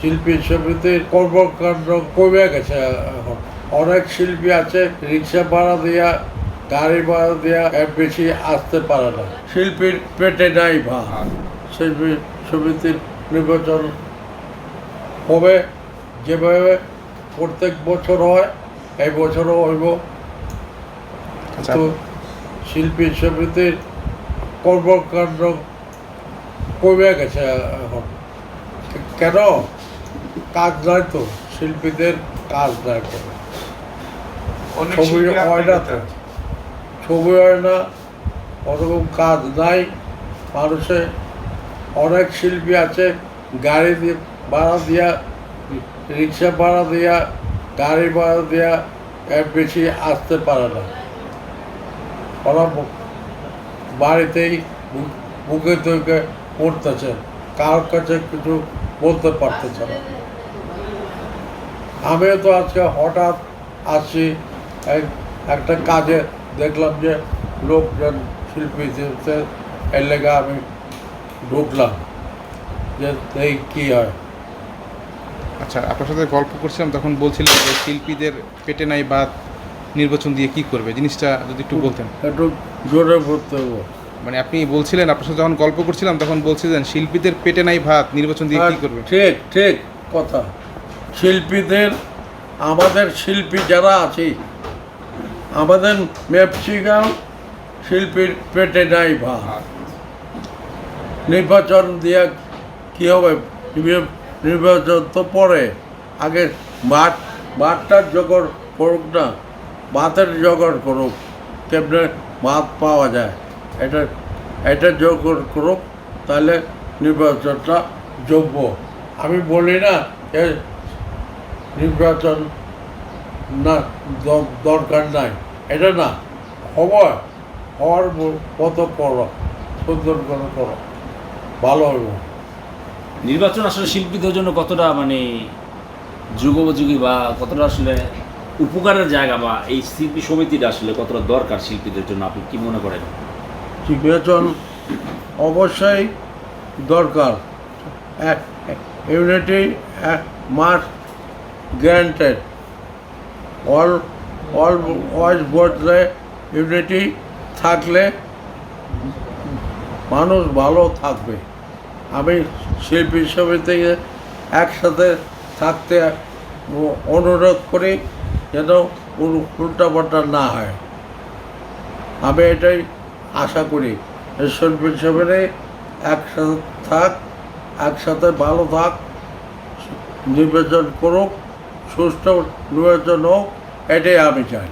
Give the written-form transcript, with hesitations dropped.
শিল্পী সমিতির কর্মকাণ্ড কমে গেছে। এখন অনেক শিল্পী আছে রিক্সা ভাড়া দিয়া গাড়ি ভাড়া দিয়া এর বেশি আসতে পারে না। শিল্পীর পেটে নাই ভাত। শিল্পী সমিতির নির্বাচন হবে যেভাবে প্রত্যেক বছর হয় এই বছরও হইব। তো শিল্পী সমিতির কর্মকাণ্ড কমে গেছে। এখন কেন? কাজ নাই তো, শিল্পীদের কাজ নাই করে, ছবি হয় না তো, ছবি হয় না, ওরকম কাজ নাই। মানুষে অনেক শিল্পী আছে গাড়ি দিয়ে ভাড়া দিয়া রিক্সা ভাড়া দিয়া গাড়ি ভাড়া দিয়া এর বেশি আসতে পারে না। ওরা বাড়িতেই বুকে তুকে পড়তেছে, কার কাছে কিছু বলতে পারতেছে না। আমিও তো আজকে হঠাৎ আসছি একটা কাজে, দেখলাম যে লোকজন শিল্পী এর লেগে আমি ঢুকলাম যে এই কী হয়। আচ্ছা, আপনার সাথে গল্প করছিলাম তখন বলছিলেন যে শিল্পীদের পেটে নাই ভাত, নির্বাচন দিয়ে কি করবে, জিনিসটা যদি একটু বলতেন। একটু জোরে বলতে হবে। মানে আপনি বলছিলেন, আপনার সাথে যখন গল্প করছিলাম তখন বলছিলেন শিল্পীদের পেটে নাই ভাত, নির্বাচন দিয়ে কি করবে। ঠিক ঠিক কথা। শিল্পীদের, আমাদের শিল্পী যারা আছে, আমাদের মেপসিগাম শিল্পীর পেটে নাই ভাত। নির্বাচন দিয়ে কী হবে? নির্বাচন তো পরে, আগে ভাতটার জোগাড় করুক না, ভাতের জোগাড় করুক, কেমনে ভাত পাওয়া যায় এটা জোগাড় করুক, তাহলে নির্বাচনটা যোগ্য। আমি বলি না যে নির্বাচন না দরকার নাই, এটা না, হওয়ার মতো করো, সুন্দর করে করো, ভালো হইব। নির্বাচন আসলে শিল্পীদের জন্য কতটা মানে যুগোপযোগী বা কতটা আসলে উপকারের জায়গা, বা এই শিল্পী সমিতিটা আসলে কতটা দরকার শিল্পীদের জন্য, আপনি কি মনে করেন? নির্বাচন অবশ্যই দরকার। Unity must guaranteed. All wise বলতে ইউনিটি থাকলে মানুষ ভালো থাকবে। আমি শিল্পী সমিতিকে একসাথে থাকতে অনুরোধ করি, যেন উল্টাপাল্টা না হয়। আমি এটাই আশা করি, শিল্পী সমিতি একসাথে থাক, একসাথে ভালো থাক, নির্বাচন করুক, সুষ্ঠু নির্বাচন হোক, এটাই আমি চাই।